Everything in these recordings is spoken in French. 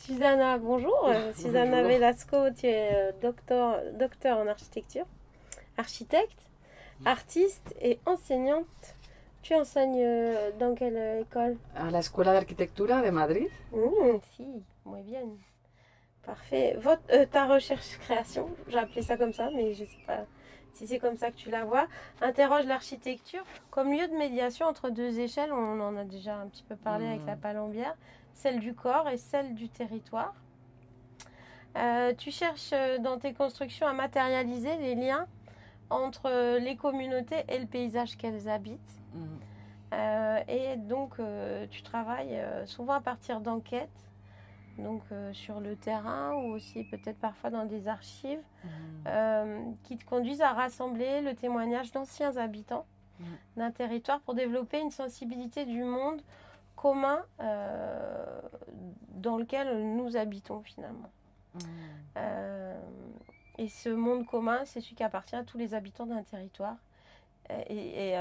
Susanna, bonjour. Susanna Bonjour. Velasco, tu es docteur en architecture, architecte, artiste et enseignante. Tu enseignes dans quelle école? A la Escuela de Arquitectura de Madrid. Si, muy bien. Parfait. Ta recherche-création, j'ai appelé ça comme ça, mais je ne sais pas si c'est comme ça que tu la vois, interroge l'architecture comme lieu de médiation entre deux échelles. On en a déjà un petit peu parlé avec la palombière, celle du corps et celle du territoire. Tu cherches dans tes constructions à matérialiser les liens entre les communautés et le paysage qu'elles habitent. Et donc, tu travailles souvent à partir d'enquêtes, donc sur le terrain ou aussi peut-être parfois dans des archives, qui te conduisent à rassembler le témoignage d'anciens habitants d'un territoire pour développer une sensibilité du monde commun dans lequel nous habitons finalement. Et ce monde commun, c'est celui qui appartient à tous les habitants d'un territoire. Et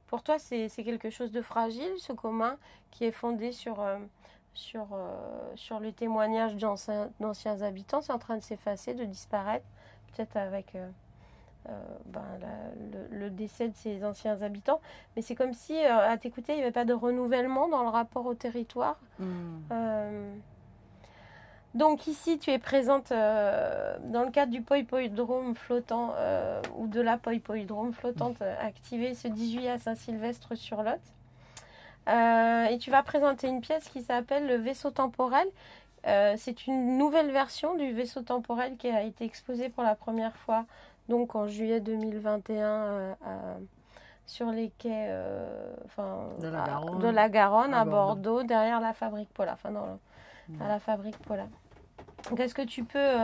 pour toi, c'est quelque chose de fragile, ce commun, qui est fondé sur le témoignage d'anciens habitants. C'est en train de s'effacer, de disparaître, peut-être avec le décès de ces anciens habitants. Mais c'est comme si, à t'écouter, il n'y avait pas de renouvellement dans le rapport au territoire. Donc ici, tu es présente dans le cadre du Poipoïdrome flottant ou de la Poipoïdrome flottante activée ce 10 juillet à Saint-Sylvestre-sur-Lot. Et tu vas présenter une pièce qui s'appelle le vaisseau temporel. C'est une nouvelle version du vaisseau temporel qui a été exposée pour la première fois donc en juillet 2021 sur les quais de la Garonne à Bordeaux, derrière la fabrique Paula, à la fabrique Paula. Qu'est-ce que tu peux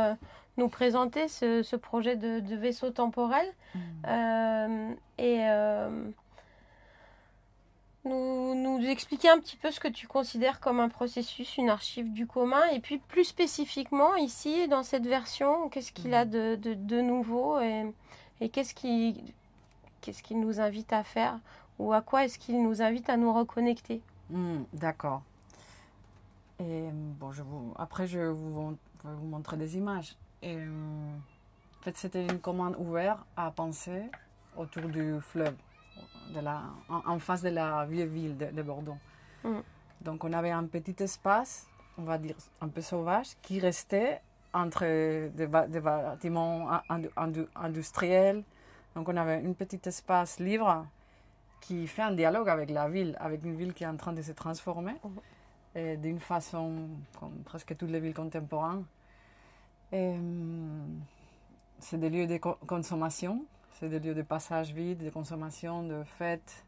nous présenter ce projet de vaisseau temporel et nous expliquer un petit peu ce que tu considères comme un processus, une archive du commun, et puis plus spécifiquement ici, dans cette version, qu'est-ce qu'il a de nouveau et qu'est-ce qu'il nous invite à faire ou à quoi est-ce qu'il nous invite à nous reconnecter. D'accord. Et bon, après, je vais vous montrer des images. Et, en fait, c'était une commande ouverte à penser autour du fleuve, en face de la vieille ville de Bordeaux. Donc, on avait un petit espace, on va dire un peu sauvage, qui restait entre des bâtiments industriels. Donc, on avait un petit espace libre qui fait un dialogue avec la ville, avec une ville qui est en train de se transformer. D'une façon comme presque toutes les villes contemporaines. C'est des lieux de consommation, c'est des lieux de passage vide, de consommation, de fêtes,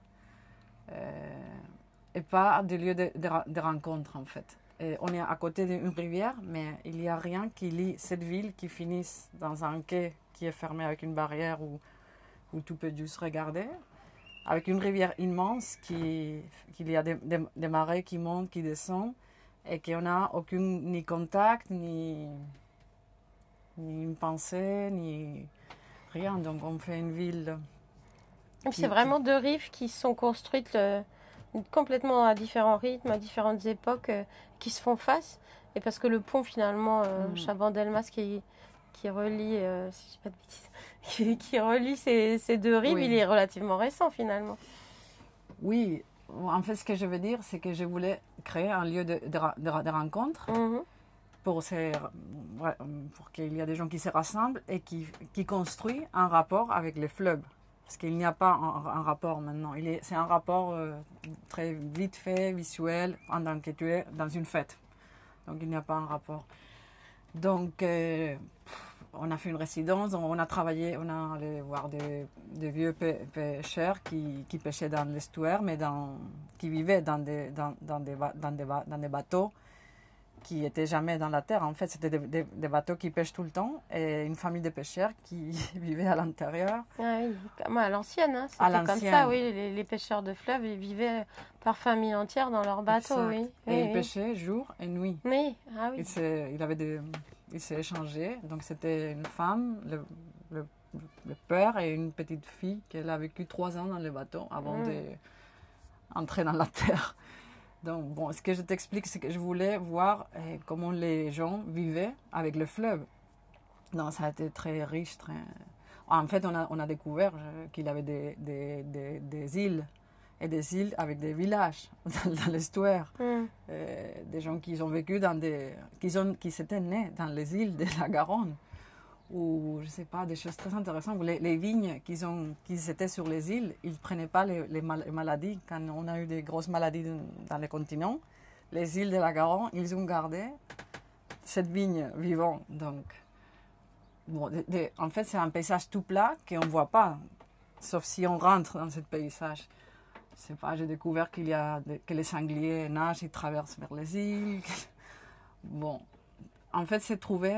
et pas des lieux de rencontre en fait. Et on est à côté d'une rivière, mais il n'y a rien qui lie cette ville qui finisse dans un quai qui est fermé avec une barrière où tu peux juste regarder, avec une rivière immense qu'il y a des marées qui montent, qui descendent, et qu'on n'a aucun ni contact, ni une pensée, ni rien. Donc on fait une ville... C'est vraiment deux rives qui sont construites complètement à différents rythmes, à différentes époques, qui se font face. Et parce que le pont finalement, Chabandelmas, qui relie, si je dis pas de bêtises, qui relie ces deux rives, il est relativement récent finalement. Oui, en fait ce que je veux dire, c'est que je voulais créer un lieu de rencontre pour qu'il y ait des gens qui se rassemblent et qui construisent un rapport avec les fleuves. Parce qu'il n'y a pas un rapport maintenant. C'est un rapport très vite fait, visuel, pendant que tu es dans une fête. Donc il n'y a pas un rapport. Donc on a fait une résidence, on a travaillé, on a allé voir des vieux pêcheurs qui pêchaient dans l'estuaire, mais qui vivaient dans des bateaux qui n'étaient jamais dans la terre. En fait, c'était des bateaux qui pêchent tout le temps et une famille de pêcheurs qui vivaient à l'intérieur. Ah oui, comme à l'ancienne, hein. C'était comme ça, oui. Les pêcheurs de fleuve, ils vivaient par famille entière dans leur bateau, oui. Et ils pêchaient jour et nuit. Oui, ah oui. Ils s'est échangé. Donc c'était une femme, le père et une petite fille qui a vécu 3 ans dans le bateau avant d'entrer dans la terre. Donc, bon, ce que je t'explique, c'est que je voulais voir comment les gens vivaient avec le fleuve. Donc, ça a été très riche. En fait, on a découvert qu'il y avait des îles et des îles avec des villages dans l'estuaire. Des gens qui ont vécu qui s'étaient nés dans les îles de la Garonne. Ou, je ne sais pas, des choses très intéressantes. Les vignes qu'ils étaient sur les îles, ils ne prenaient pas les maladies. Quand on a eu des grosses maladies dans les continents, les îles de la Garonne, ils ont gardé cette vigne vivante. Donc, bon, en fait, c'est un paysage tout plat qu'on ne voit pas, sauf si on rentre dans ce paysage. Je sais pas, j'ai découvert que les sangliers nagent, ils traversent vers les îles. Bon, en fait, c'est trouver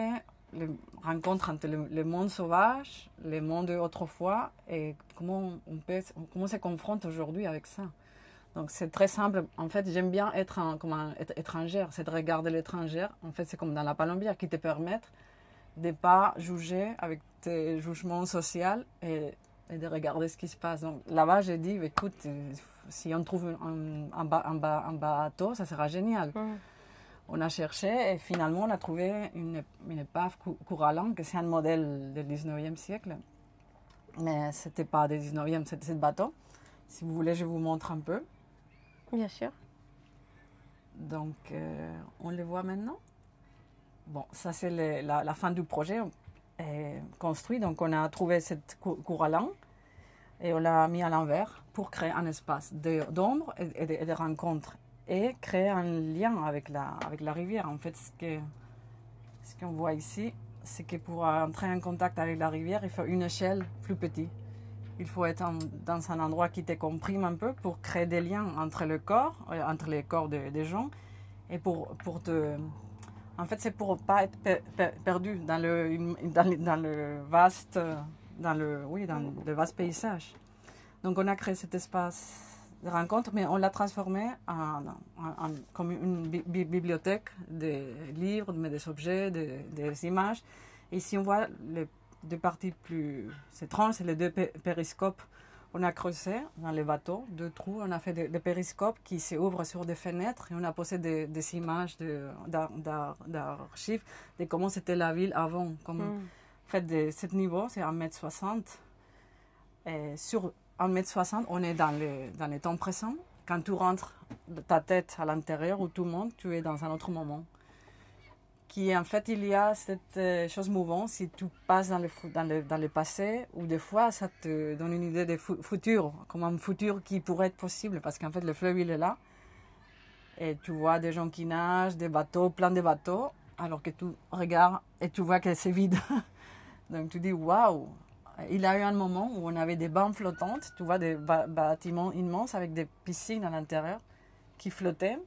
les rencontres entre le monde sauvage, le monde d'autrefois, et comment on se confronte aujourd'hui avec ça. Donc, c'est très simple. En fait, j'aime bien être étrangère, c'est de regarder l'étrangère. En fait, c'est comme dans la Palombière qui te permettent de ne pas juger avec tes jugements sociaux et de regarder ce qui se passe. Donc, là-bas, j'ai dit, écoute, si on trouve un bateau, ça sera génial. On a cherché et finalement, on a trouvé une épave Couralland, que c'est un modèle du 19e siècle. Mais ce n'était pas du 19e, c'était ce bateau. Si vous voulez, je vous montre un peu. Bien sûr. Donc, on le voit maintenant. Bon, ça, c'est la fin du projet construit. Donc, on a trouvé cette Couralland et on l'a mis à l'envers pour créer un espace d'ombre et de rencontres et créer un lien avec la rivière. En fait, ce qu'on voit ici, c'est que pour entrer en contact avec la rivière, il faut une échelle plus petite. Il faut être dans un endroit qui te comprime un peu pour créer des liens entre les corps des gens et en fait, c'est pour ne pas être perdu dans le vaste paysage. Donc, on a créé cet espace de rencontre, mais on l'a transformé comme une bibliothèque des livres, mais des objets, des images. Et ici, on voit les deux parties plus étranges, c'est les deux périscopes. On a creusé dans les bateaux 2 trous, on a fait des périscopes qui s'ouvrent sur des fenêtres et on a posé des images d'archives de comment c'était la ville avant. En fait, de ce niveau, c'est 1,60 m. Et sur 1,60 m, on est dans les temps présents. Quand tu rentres ta tête à l'intérieur ou tout le monde, tu es dans un autre moment. En fait, il y a cette chose mouvante, si tu passes dans le passé, ou des fois, ça te donne une idée de futur, comme un futur qui pourrait être possible, parce qu'en fait, le fleuve, il est là, et tu vois des gens qui nagent, des bateaux, plein de bateaux, alors que tu regardes et tu vois que c'est vide. Donc, tu dis, waouh! Il y a eu un moment où on avait des bancs flottantes, tu vois, des bâtiments immenses avec des piscines à l'intérieur qui flottaient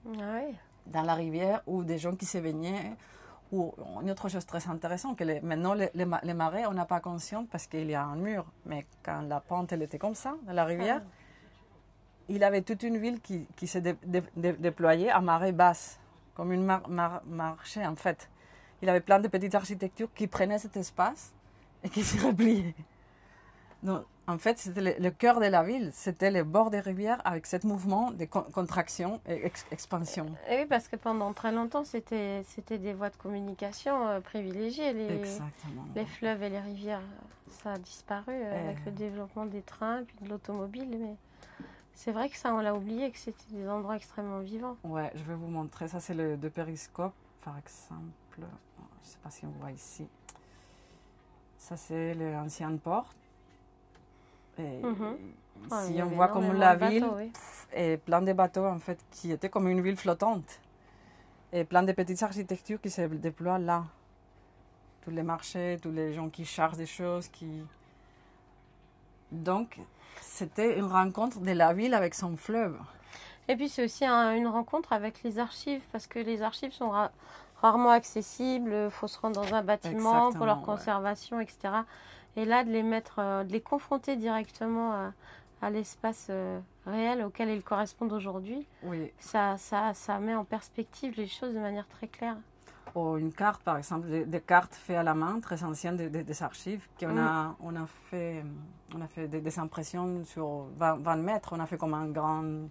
dans la rivière, ou des gens qui se baignaient. Ou une autre chose très intéressante, que maintenant les marais, on n'a pas conscience parce qu'il y a un mur. Mais quand la pente elle était comme ça, dans la rivière, il y avait toute une ville qui s'est déployée à marée basse, comme une marché en fait. Il y avait plein de petites architectures qui prenaient cet espace et qui se repliaient. Donc, en fait, c'était le cœur de la ville, c'était les bords des rivières avec ce mouvement de contraction et expansion. Et oui, parce que pendant très longtemps, c'était des voies de communication privilégiées, les fleuves et les rivières. Ça a disparu avec le développement des trains et de l'automobile, mais c'est vrai que ça, on l'a oublié, que c'était des endroits extrêmement vivants. Ouais, je vais vous montrer. Ça, c'est le périscope, par exemple. Je ne sais pas si on voit ici. Ça, c'est l'ancienne porte. Et si on voit comme la ville, et plein de bateaux en fait qui étaient comme une ville flottante et plein de petites architectures qui se déploient là. Tous les marchés, tous les gens qui chargent des choses, Donc, c'était une rencontre de la ville avec son fleuve. Et puis c'est aussi une rencontre avec les archives, parce que les archives sont rarement accessibles, il faut se rendre dans un bâtiment pour leur conservation, etc. Et là, de les confronter directement à l'espace réel auquel ils correspondent aujourd'hui, ça met en perspective les choses de manière très claire. Ou une carte, par exemple, des cartes faites à la main, très anciennes des archives, qu'on a fait des impressions sur 20 mètres. On a fait comme un grand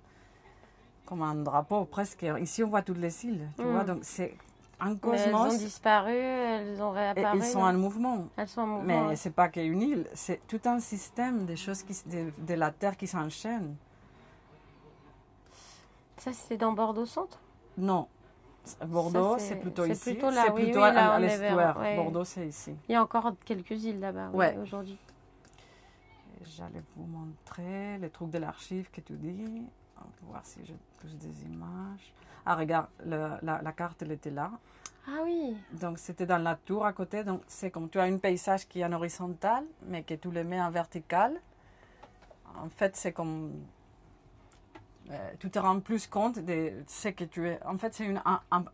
comme un drapeau presque. Ici, on voit toutes les îles, tu vois. Donc, c'est un cosmos. Mais elles ont disparu, elles ont réapparu. Et ils sont en mouvement. Elles sont en mouvement. Mais ouais. c'est pas qu'une île, c'est tout un système de choses de la Terre qui s'enchaînent. Ça, c'est dans Bordeaux Centre? Non. Bordeaux, c'est plutôt ici. C'est plutôt là, c'est plutôt à l'estuaire. Ouais. Bordeaux, c'est ici. Il y a encore quelques îles là-bas aujourd'hui. J'allais vous montrer les trucs de l'archive que tu dis. On va voir si j'ai plus des images. Ah, regarde, la carte, elle était là. Ah oui. Donc, c'était dans la tour à côté. Donc, c'est comme tu as un paysage qui est en horizontal, mais que tu le mets en vertical. En fait, c'est comme... tu te rends plus compte de ce que tu es. En fait, c'est une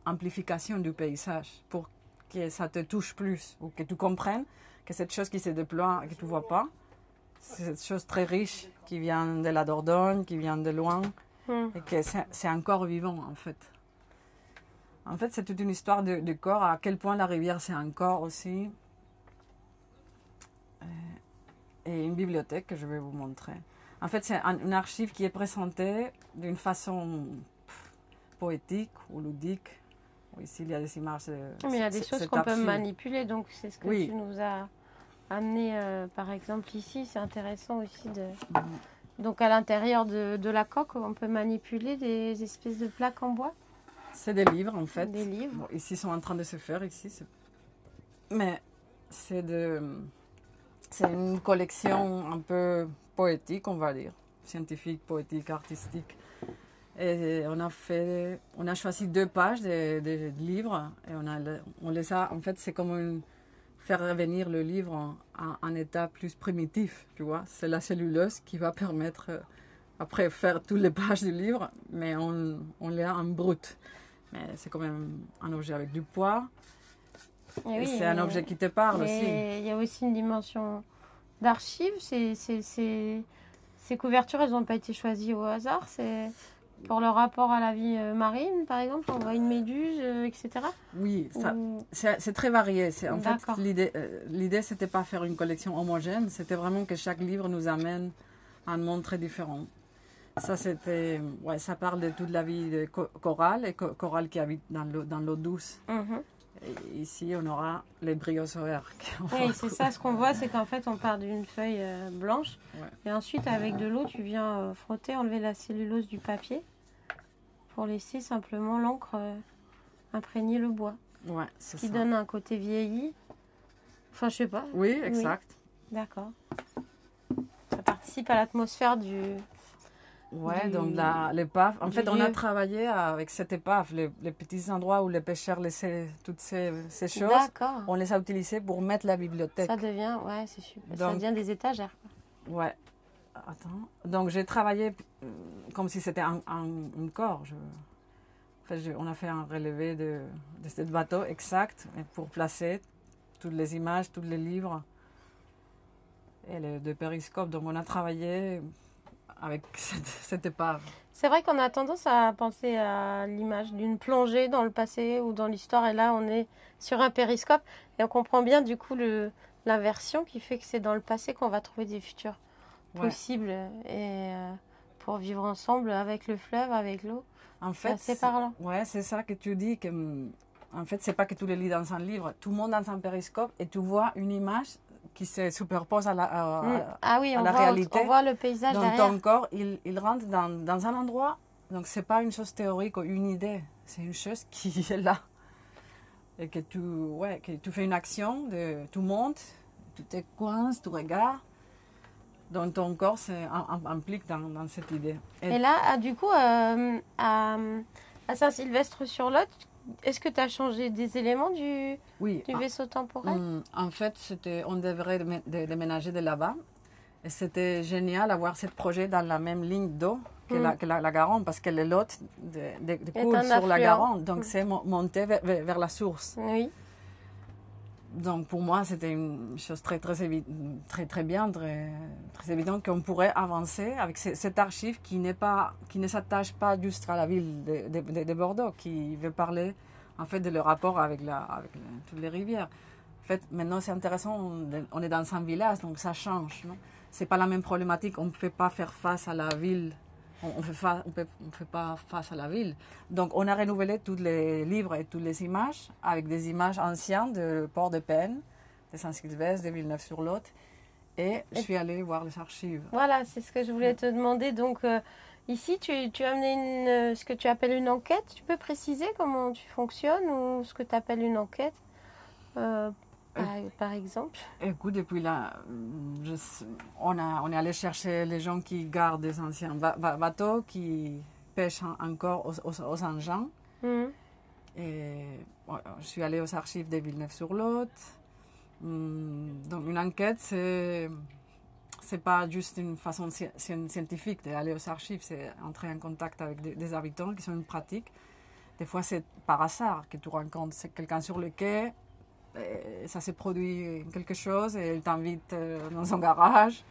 amplification du paysage pour que ça te touche plus ou que tu comprennes que cette chose qui se déploie, que tu ne vois pas, c'est cette chose très riche qui vient de la Dordogne, qui vient de loin, et que c'est encore vivant, en fait. En fait, c'est toute une histoire de corps, à quel point la rivière, c'est un corps aussi. Et une bibliothèque que je vais vous montrer. En fait, c'est une archive qui est présentée d'une façon poétique ou ludique. Ici, il y a des images. Mais il y a des choses qu'on peut manipuler, donc c'est ce que tu nous as amené, par exemple, ici. C'est intéressant aussi de... Donc, à l'intérieur de la coque, on peut manipuler des espèces de plaques en bois. C'est des livres, en fait. Des livres. Bon, ici, ils sont en train de se faire, ici. Mais c'est une collection un peu poétique, on va dire. Scientifique, poétique, artistique. Et on a choisi 2 pages de livres. Et on les a, en fait, c'est comme faire revenir le livre en état plus primitif, tu vois. C'est la cellulose qui va permettre, après, faire toutes les pages du livre, mais on les a en brut. Mais c'est quand même un objet avec du poids. Et c'est un objet qui te parle aussi. Il y a aussi une dimension d'archives. Ces couvertures, elles n'ont pas été choisies au hasard. C'est pour le rapport à la vie marine, par exemple. On voit une méduse, etc. Oui, c'est très varié. En fait, l'idée, c'était pas faire une collection homogène. C'était vraiment que chaque livre nous amène à un monde très différent. Ça, ça parle de toute la vie de corail, et corail qui habite dans l'eau douce. Et ici, on aura les bryozoaires. Oui, c'est ça, ce qu'on voit, c'est qu'en fait, on part d'une feuille blanche. Et ensuite, avec de l'eau, tu viens frotter, enlever la cellulose du papier pour laisser simplement l'encre imprégner le bois. Ouais, c'est ce qui donne un côté vieilli. Enfin, je sais pas. Oui, exact. Oui. D'accord. Ça participe à l'atmosphère du... Ouais, donc l'épave. En fait, on a travaillé avec cette épave, les petits endroits où les pêcheurs laissaient toutes ces choses. D'accord. On les a utilisés pour mettre la bibliothèque. Ça devient, ouais, c'est super. Donc, ça devient des étagères. Ouais. Attends. Donc, j'ai travaillé comme si c'était un corps. On a fait un relevé de ce bateau exact pour placer toutes les images, tous les livres et de périscope. Donc, on a travaillé avec cette épave. C'est vrai qu'on a tendance à penser à l'image d'une plongée dans le passé ou dans l'histoire. Et là, on est sur un périscope. Et on comprend bien, du coup, l'inversion qui fait que c'est dans le passé qu'on va trouver des futurs possibles. Et pour vivre ensemble avec le fleuve, avec l'eau. En fait, c'est assez parlant. Ouais, c'est ça que tu dis. En fait, c'est pas que tu le lis dans un livre. Tout le monde dans un périscope et tu vois une image qui se superpose à la réalité. On voit le paysage donc, derrière. Ton corps, il rentre dans un endroit. Donc, c'est pas une chose théorique ou une idée. C'est une chose qui est là. Et que tu fais une action, tu montes, tu te coinces, tu regardes. Donc, ton corps s'implique dans cette idée. Et là, du coup, à Saint-Sylvestre-sur-Lot, est-ce que tu as changé des éléments du vaisseau temporel? En fait, on devrait déménager de là-bas. Et c'était génial d'avoir ce projet dans la même ligne d'eau que la Garonne, parce que le Lot coule sur la Garonne. Donc, c'est monté vers la source. Oui. Donc, pour moi, c'était une chose très bien, très évidente qu'on pourrait avancer avec cette archive qui ne s'attache pas juste à la ville de Bordeaux, qui veut parler en fait de le rapport avec toutes les rivières. En fait, maintenant, c'est intéressant, on est dans un village, donc ça change. Ce n'est pas la même problématique, on ne peut pas faire face à la ville On fait pas face à la ville. Donc, on a renouvelé tous les livres et toutes les images avec des images anciennes de Port-de-Peine, de Saint-Sylvestre, de Villeneuve-sur-Lot. Et je suis allée voir les archives. Voilà, c'est ce que je voulais te demander. Donc, ici, tu as amené ce que tu appelles une enquête. Tu peux préciser comment tu fonctionnes ou ce que tu appelles une enquête, par exemple? Écoute, depuis là, on est allé chercher les gens qui gardent des anciens bateaux, qui pêchent encore aux engins. Et je suis allée aux archives de Villeneuve-sur-Lot. Donc une enquête, c'est pas juste une façon scientifique d'aller aux archives, c'est entrer en contact avec des habitants qui sont une pratique. Des fois, c'est par hasard que tu rencontres quelqu'un sur le quai, et ça s'est produit quelque chose et il t'invite dans son garage.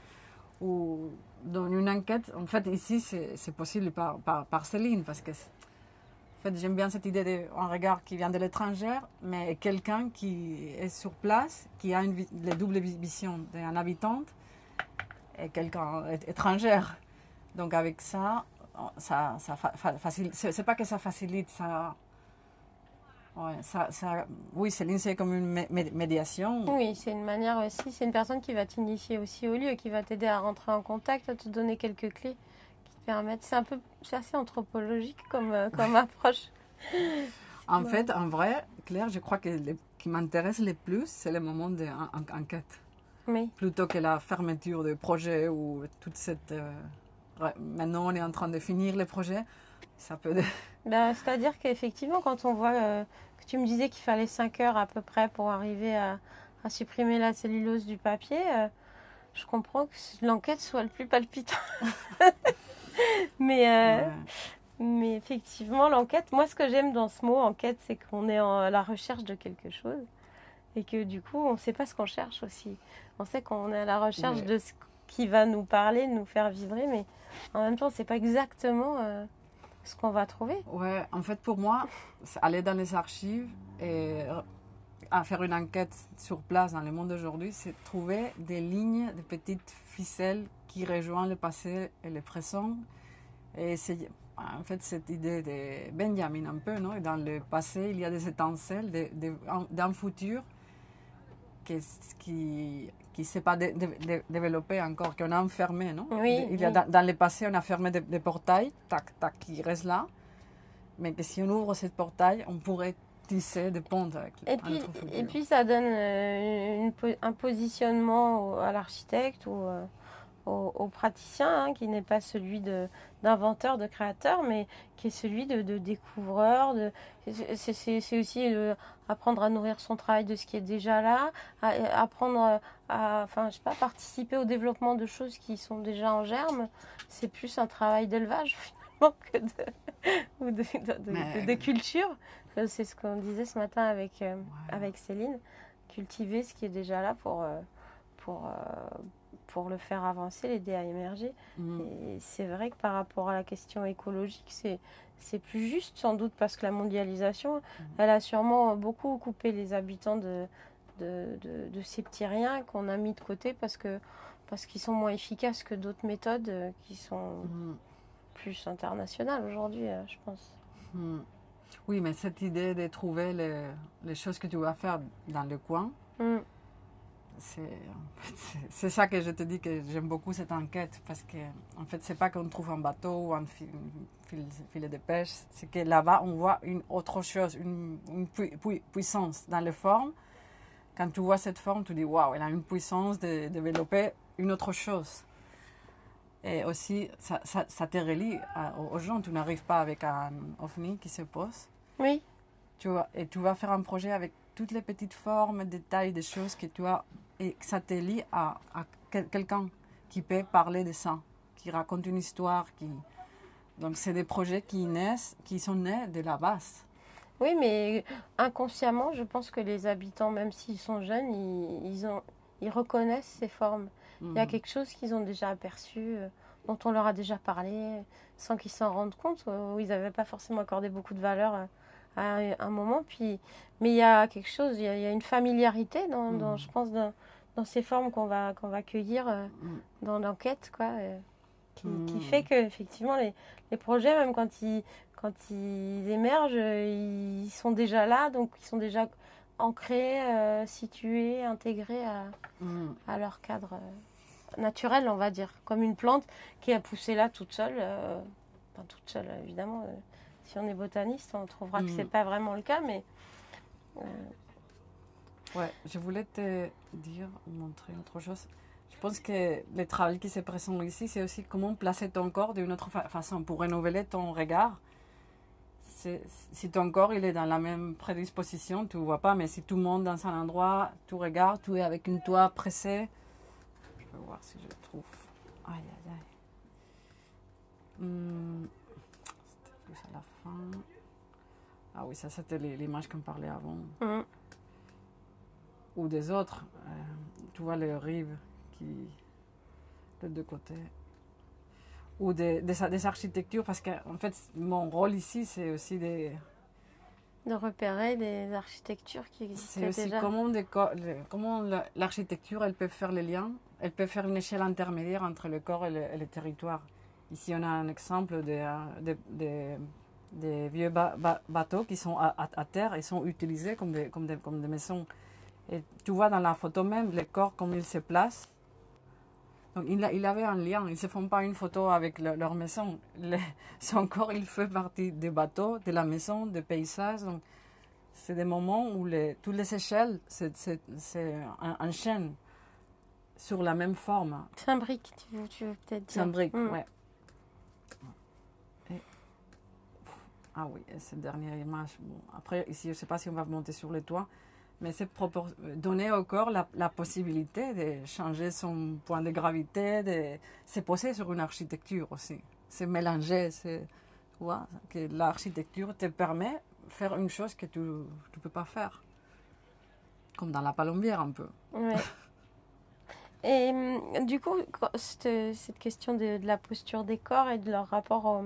Ou dans une enquête, en fait, ici, c'est possible par Céline, parce que en fait, j'aime bien cette idée d'un regard qui vient de l'étranger, mais quelqu'un qui est sur place, qui a les doubles visions d'un habitant et quelqu'un étrangère. Donc avec ça facilite. C'est pas que ça facilite, oui, Céline, c'est comme une médiation. Oui, c'est une manière aussi, c'est une personne qui va t'initier aussi au lieu, qui va t'aider à rentrer en contact, à te donner quelques clés. C'est assez anthropologique comme approche. En fait, en vrai, Claire, je crois que ce qui m'intéresse le plus, c'est le moment d'enquête. Oui. Plutôt que la fermeture de projet ou toute cette... maintenant, on est en train de finir les projets. Ça peut... C'est-à-dire qu'effectivement, quand on voit que tu me disais qu'il fallait 5 heures à peu près pour arriver à supprimer la cellulose du papier, je comprends que l'enquête soit le plus palpitant. Mais effectivement, l'enquête, moi ce que j'aime dans ce mot enquête, c'est qu'on est à la recherche de quelque chose et que du coup, on ne sait pas ce qu'on cherche aussi. On sait qu'on est à la recherche de ce qui va nous parler, nous faire vibrer, mais en même temps, on ne sait pas exactement ce qu'on va trouver. Ouais, en fait, pour moi, aller dans les archives et à faire une enquête sur place dans le monde d'aujourd'hui, c'est trouver des lignes, des petites ficelles qui rejoignent le passé et le présent. Et c'est en fait cette idée de Benjamin un peu, non? Et dans le passé, il y a des étincelles d'un futur qui ne s'est pas développé encore, qu'on a enfermé, non? Oui, dans le passé, on a fermé des portails, tac, tac, qui restent là. Mais que si on ouvre ce portail, on pourrait tisser des ponts avec notre futur. Et puis ça donne un positionnement à l'architecte ou au praticien, qui n'est pas celui d'inventeur, de créateur, mais qui est celui de découvreur. C'est aussi apprendre à nourrir son travail de ce qui est déjà là, apprendre à participer au développement de choses qui sont déjà en germe. C'est plus un travail d'élevage finalement que de culture. C'est ce qu'on disait ce matin avec Céline. Cultiver ce qui est déjà là pour le faire avancer, l'aider à émerger. Et c'est vrai que par rapport à la question écologique, c'est plus juste sans doute parce que la mondialisation, elle a sûrement beaucoup coupé les habitants de ces petits riens qu'on a mis de côté parce qu'ils sont moins efficaces que d'autres méthodes qui sont plus internationales aujourd'hui, je pense. Oui, mais cette idée de trouver les choses que tu vas faire dans le coin, c'est ça que je te dis que j'aime beaucoup cette enquête, parce que en fait c'est pas qu'on trouve un bateau ou un filet de pêche, c'est que là-bas on voit une autre chose, une puissance dans les formes. Quand tu vois cette forme, tu dis waouh, elle a une puissance de développer une autre chose. Et aussi ça te relie aux gens. Tu n'arrives pas avec un ovni qui se pose. Oui. Et tu vas faire un projet avec toutes les petites formes, détails, des choses que tu as, et ça te lie à quelqu'un qui peut parler de ça, qui raconte une histoire. Donc c'est des projets qui sont nés de la base. Oui, mais inconsciemment, je pense que les habitants, même s'ils sont jeunes, ils reconnaissent ces formes. Il y a quelque chose qu'ils ont déjà aperçu, dont on leur a déjà parlé, sans qu'ils s'en rendent compte, où ils n'avaient pas forcément accordé beaucoup de valeur à un moment. Mais il y a quelque chose, il y a une familiarité, je pense, dans ces formes qu'on va cueillir dans l'enquête, qui fait que effectivement les projets, même quand ils émergent, ils sont déjà là, donc ils sont déjà ancrés, situés, intégrés à leur cadre naturel, on va dire, comme une plante qui a poussé là toute seule. Enfin, toute seule, évidemment. Si on est botaniste, on trouvera que c'est pas vraiment le cas, mais... Ouais, je voulais te montrer autre chose. Je pense que le travail qui se présente ici, c'est aussi comment placer ton corps d'une autre façon pour renouveler ton regard. Si ton corps il est dans la même prédisposition, tu ne vois pas, mais si tout monte dans un endroit, tu regardes, tu es avec une toile pressée. Je vais voir si je trouve. Aïe, aïe, aïe. C'était plus à la fin. Ah oui, ça c'était l'image qu'on parlait avant. Ou des autres. Tu vois les rives de deux côtés. Ou des architectures, parce qu'en fait, mon rôle ici, c'est aussi de repérer des architectures qui existaient déjà. C'est aussi comment l'architecture, elle peut faire les liens, elle peut faire une échelle intermédiaire entre le corps et le territoire. Ici, on a un exemple des vieux bateaux qui sont à terre et sont utilisés comme des maisons. Et tu vois dans la photo même, le corps, comme il se place. Donc, il avait un lien. Ils ne se font pas une photo avec leur maison. Son corps, il fait partie des bateaux, de la maison, des paysages. Donc, c'est des moments où toutes les échelles enchaînent sur la même forme. S'imbriquent, tu veux peut-être dire. S'imbriquent, ouais. Ah oui, et cette dernière image. Bon, après, ici, je ne sais pas si on va monter sur le toit. Mais c'est donner au corps la possibilité de changer son point de gravité, de se poser sur une architecture aussi. C'est mélanger, tu vois, que l'architecture te permet de faire une chose que tu ne peux pas faire. Comme dans la palombière un peu. Ouais. Et du coup, cette question de la posture des corps et de leur rapport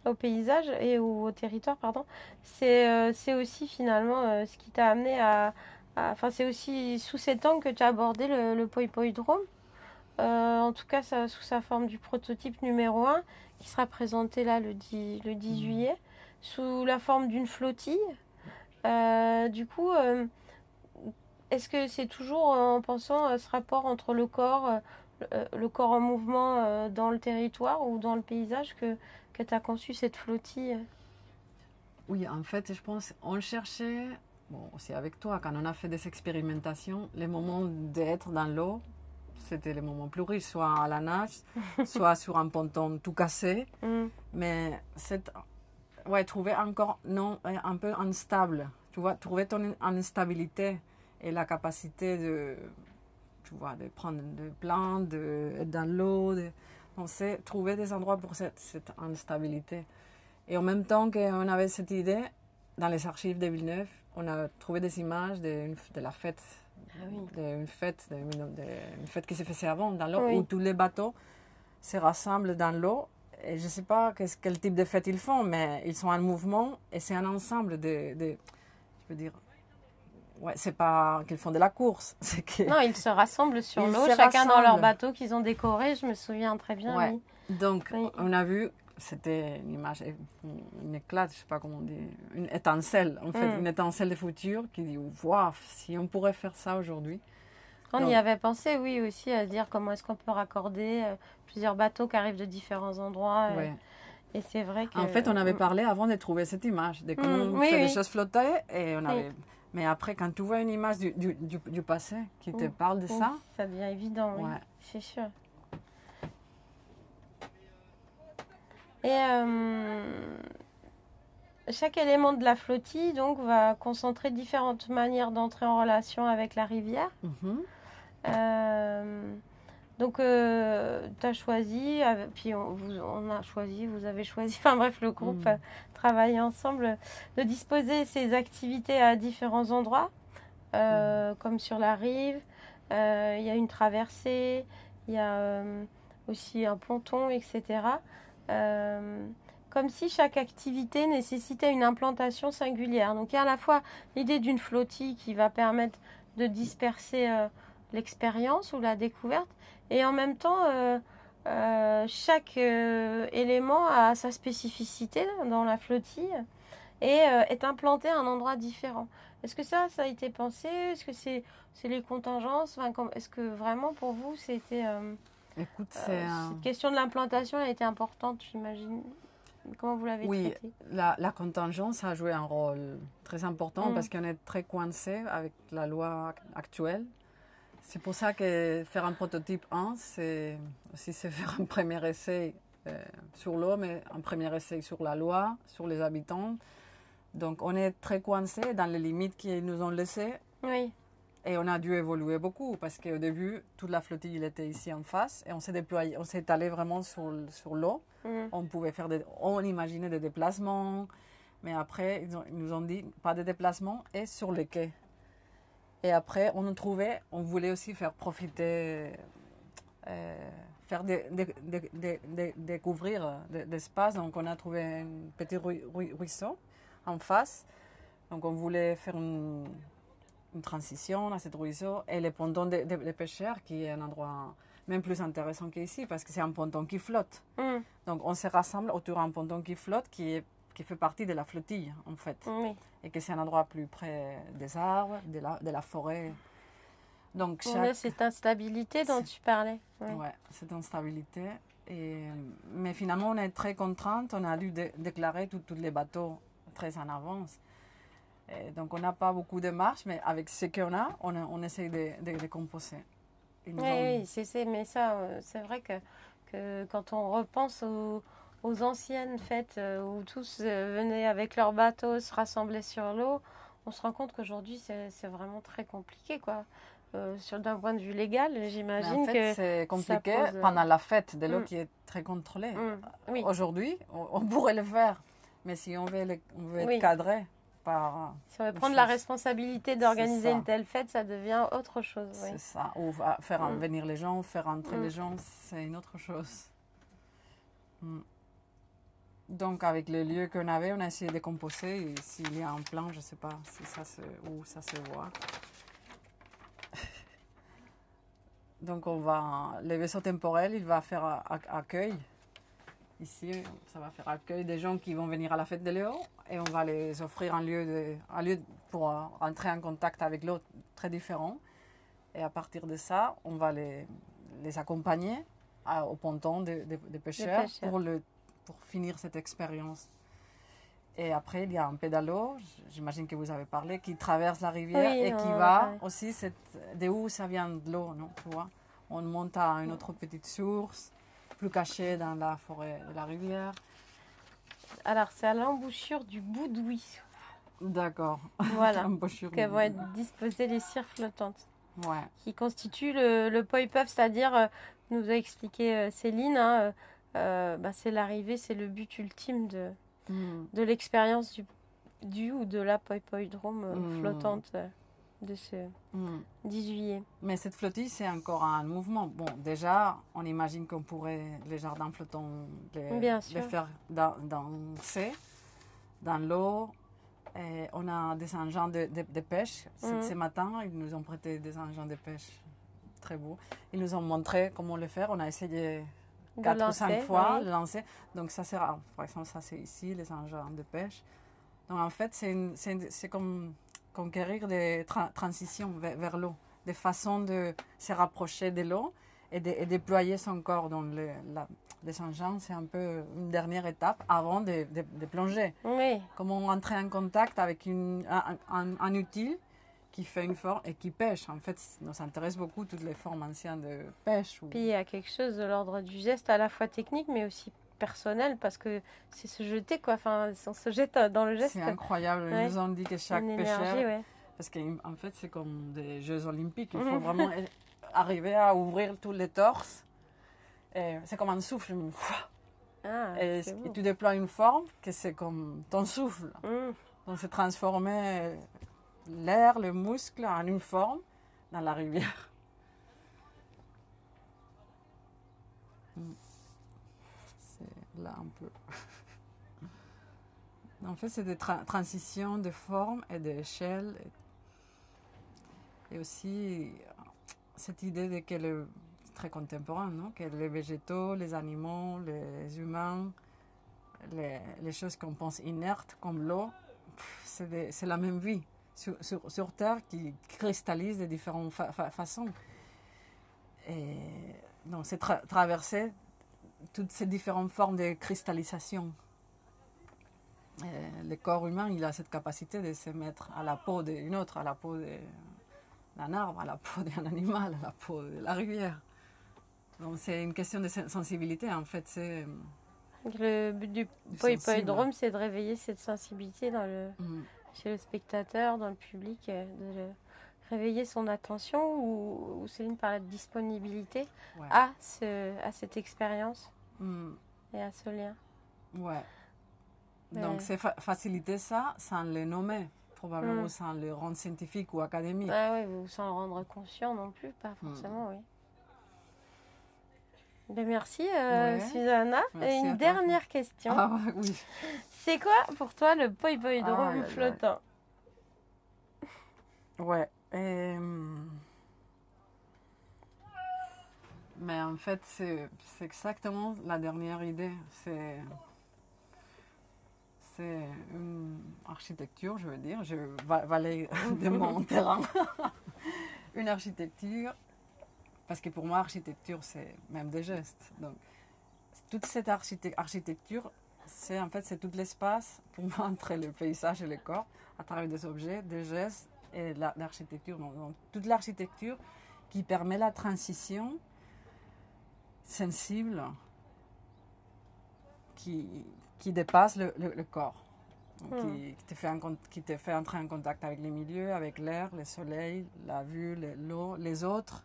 au paysage et au territoire, pardon, c'est aussi finalement ce qui t'a amené enfin, c'est aussi sous cet angle que tu as abordé le Poipoidrome. En tout cas, sous sa forme du prototype numéro 1, qui sera présenté là le 10 juillet, sous la forme d'une flottille. Du coup, est-ce que c'est toujours en pensant à ce rapport entre le corps en mouvement dans le territoire ou dans le paysage que tu as conçu cette flottille? Oui, en fait, je pense on cherchait, bon, aussi avec toi, quand on a fait des expérimentations, les moments d'être dans l'eau, c'était les moments plus riches, soit à la nage, soit sur un ponton tout cassé. Mais trouver encore un peu instable, tu vois, trouver ton instabilité et la capacité de prendre des plantes, d'être dans l'eau. On sait trouver des endroits pour cette instabilité. Et en même temps qu'on avait cette idée, dans les archives de Villeneuve, on a trouvé des images de la fête. Ah oui. Une fête qui se faisait avant dans l'eau, Oui. où tous les bateaux se rassemblent dans l'eau. Et je ne sais pas quel type de fête ils font, mais ils sont en mouvement et c'est un ensemble je veux dire, ouais, c'est pas qu'ils font de la course. Non, ils se rassemblent sur l'eau, chacun dans leur bateau qu'ils ont décoré, je me souviens très bien. Ouais. Oui. Donc, on a vu, c'était une image, une éclate, je ne sais pas comment on dit, une étincelle, en fait, une étincelle de futur qui dit, waouh, si on pourrait faire ça aujourd'hui. On y avait pensé, oui, aussi, à se dire comment est-ce qu'on peut raccorder plusieurs bateaux qui arrivent de différents endroits. Et c'est vrai que... En fait, on avait parlé avant de trouver cette image, de comment on fait les choses flotter. Et on avait... Mais après, quand tu vois une image du passé qui te parle de ça... Ça devient évident, oui, c'est sûr. Et chaque élément de la flottille donc, va concentrer différentes manières d'entrer en relation avec la rivière. Donc, tu as choisi, puis on a choisi, vous avez choisi, enfin bref, le groupe a travaillé ensemble, de disposer ces activités à différents endroits, comme sur la rive. Il y a une traversée, il y a aussi un ponton, etc. Comme si chaque activité nécessitait une implantation singulière. Donc, il y a à la fois l'idée d'une flottille qui va permettre de disperser l'expérience ou la découverte, et en même temps chaque élément a sa spécificité dans la flottille et est implanté à un endroit différent. Est-ce que ça a été pensé? Est-ce que c'est les contingences? Enfin, est-ce que vraiment pour vous c'était Écoute, cette question de l'implantation a été importante, j'imagine. Comment vous l'avez traité? Oui, la contingence a joué un rôle très important parce qu'on est très coincé avec la loi actuelle. C'est pour ça que faire un prototype 1, c'est faire un premier essai sur l'eau, mais un premier essai sur la loi, sur les habitants. Donc on est très coincé dans les limites qu'ils nous ont laissées. Oui. Et on a dû évoluer beaucoup parce qu'au début, toute la flottille était ici en face et on s'est déployé, on s'est étalé vraiment sur l'eau. On imaginait des déplacements, mais après, ils nous ont dit pas de déplacements et sur les quais. Et après, on voulait aussi faire profiter, faire découvrir d'espace. Donc, on a trouvé un petit ruisseau en face. Donc, on voulait faire une transition à ce ruisseau et le ponton des pêcheurs, qui est un endroit même plus intéressant qu'ici parce que c'est un ponton qui flotte. Donc, on se rassemble autour d'un ponton qui flotte qui fait partie de la flottille, en fait. Oui. Et que c'est un endroit plus près des arbres, de la forêt. Donc, on a cette instabilité dont tu parlais. Oui, cette instabilité. Mais finalement, on est très contrainte. On a dû déclarer tous les bateaux très en avance. Et donc, on n'a pas beaucoup de marge, mais avec ce qu'on a, on essaye de composer. Oui, mais ça, c'est vrai que quand on repense aux anciennes fêtes où tous venaient avec leur bateau, se rassemblaient sur l'eau, on se rend compte qu'aujourd'hui, c'est vraiment très compliqué, quoi. D'un point de vue légal, j'imagine que c'est compliqué pendant la fête de l'eau qui est très contrôlée. Oui. Aujourd'hui, on pourrait le faire, mais si on veut être cadré par... Si on veut prendre la responsabilité d'organiser une telle fête, ça devient autre chose. C'est ça. Ou faire venir les gens, faire entrer les gens, c'est une autre chose. Donc, avec le lieu qu'on avait, on a essayé de composer. Et s'il y a un plan, je ne sais pas si où ça se voit. Donc, le vaisseau temporel, il va faire accueil. Ici, ça va faire accueil des gens qui vont venir à la fête de l'eau et on va les offrir un lieu pour entrer en contact avec l'eau très différent. Et à partir de ça, on va les accompagner au ponton des pêcheurs pour finir cette expérience. Et après, il y a un pédalo, j'imagine que vous avez parlé, qui traverse la rivière et qui va aussi de où ça vient de l'eau, non, tu vois. On monte à une autre petite source, plus cachée dans la forêt de la rivière. Alors, c'est à l'embouchure du bout de ruisseau. D'accord. Voilà, que vont être disposées les cires flottantes. Ouais. Qui constituent le poi-puff, c'est-à-dire, nous a expliqué Céline, c'est l'arrivée, c'est le but ultime de l'expérience ou de la poi-poi-drome flottante de ce 10 juillet. Mais cette flottille, c'est encore un mouvement. Bon, déjà, on imagine qu'on pourrait les jardins flottants les faire danser dans l'eau. Et on a des engins de pêche. Ce matin, ils nous ont prêté des engins de pêche très beaux. Ils nous ont montré comment le faire. On a essayé 4 ou 5 fois de lancer. Donc ça sera, par exemple, ça c'est ici, les engins de pêche. Donc en fait, c'est comme conquérir des transitions vers l'eau, des façons de se rapprocher de l'eau et déployer son corps. Donc les engins, c'est un peu une dernière étape avant de plonger. Oui. Comment entrer en contact avec un utile qui fait une forme et qui pêche. En fait, nous intéresse beaucoup toutes les formes anciennes de pêche. Puis il y a quelque chose de l'ordre du geste à la fois technique mais aussi personnel parce que c'est se jeter, quoi. Enfin, on se jette dans le geste. C'est incroyable. Ils nous ont dit que chaque pêcheur... Parce qu'en fait, c'est comme des Jeux Olympiques. Il faut vraiment arriver à ouvrir tous les torses. C'est comme un souffle. Et tu déploies une forme que c'est comme ton souffle. Donc, c'est transformer l'air, le muscle en une forme dans la rivière. C'est là un peu. En fait, c'est des transitions de forme et d'échelle. Et aussi, cette idée de que très contemporain, non? Que les végétaux, les animaux, les humains, les choses qu'on pense inertes, comme l'eau, c'est la même vie sur Terre qui cristallise de différentes façons. Et donc, c'est traverser toutes ces différentes formes de cristallisation. Le corps humain, il a cette capacité de se mettre à la peau d'une autre, à la peau d'un arbre, à la peau d'un animal, à la peau de la rivière. Donc c'est une question de sensibilité, en fait. Le but du Poi-Poi-Drum, c'est de réveiller cette sensibilité chez le spectateur, dans le public, de réveiller son attention, ou Céline parlait de disponibilité à cette expérience et à ce lien. Ouais. Donc, c'est faciliter ça sans le nommer, probablement sans le rendre scientifique ou académique. Ah oui, ou sans le rendre conscient non plus, pas forcément, oui. Ben merci, Susanna. Merci, et une dernière question. Ah oui. C'est quoi pour toi le Poi-Poi-Drum flottant? Ouais. Mais en fait, c'est exactement la dernière idée. C'est une architecture, je veux dire. Je vais aller de mon terrain. Une architecture, parce que pour moi, architecture, c'est même des gestes. Donc, toute cette architecture, c'est tout l'espace pour moi entre le paysage et le corps, à travers des objets, des gestes et l'architecture. Donc, toute l'architecture qui permet la transition sensible qui dépasse le corps, qui te fait entrer en contact avec les milieux, avec l'air, le soleil, la vue, l'eau, les autres,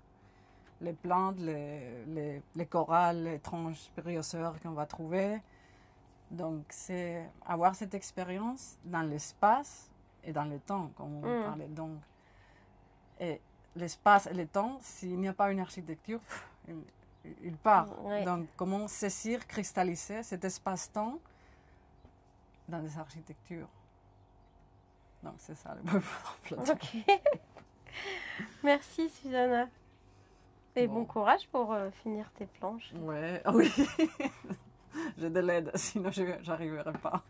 les plantes, les corals, les étranges périoseurs qu'on va trouver. Donc, c'est avoir cette expérience dans l'espace et dans le temps, comme on parlait. Donc, et l'espace et le temps, s'il n'y a pas une architecture, il part. Ouais. Donc, comment saisir, cristalliser cet espace-temps dans des architectures. Donc, c'est ça le Poi-Poi-Drum. Ok. Merci, Susanna. Et bon courage pour finir tes planches. Ouais, oui. J'ai de l'aide, sinon je n'arriverai pas.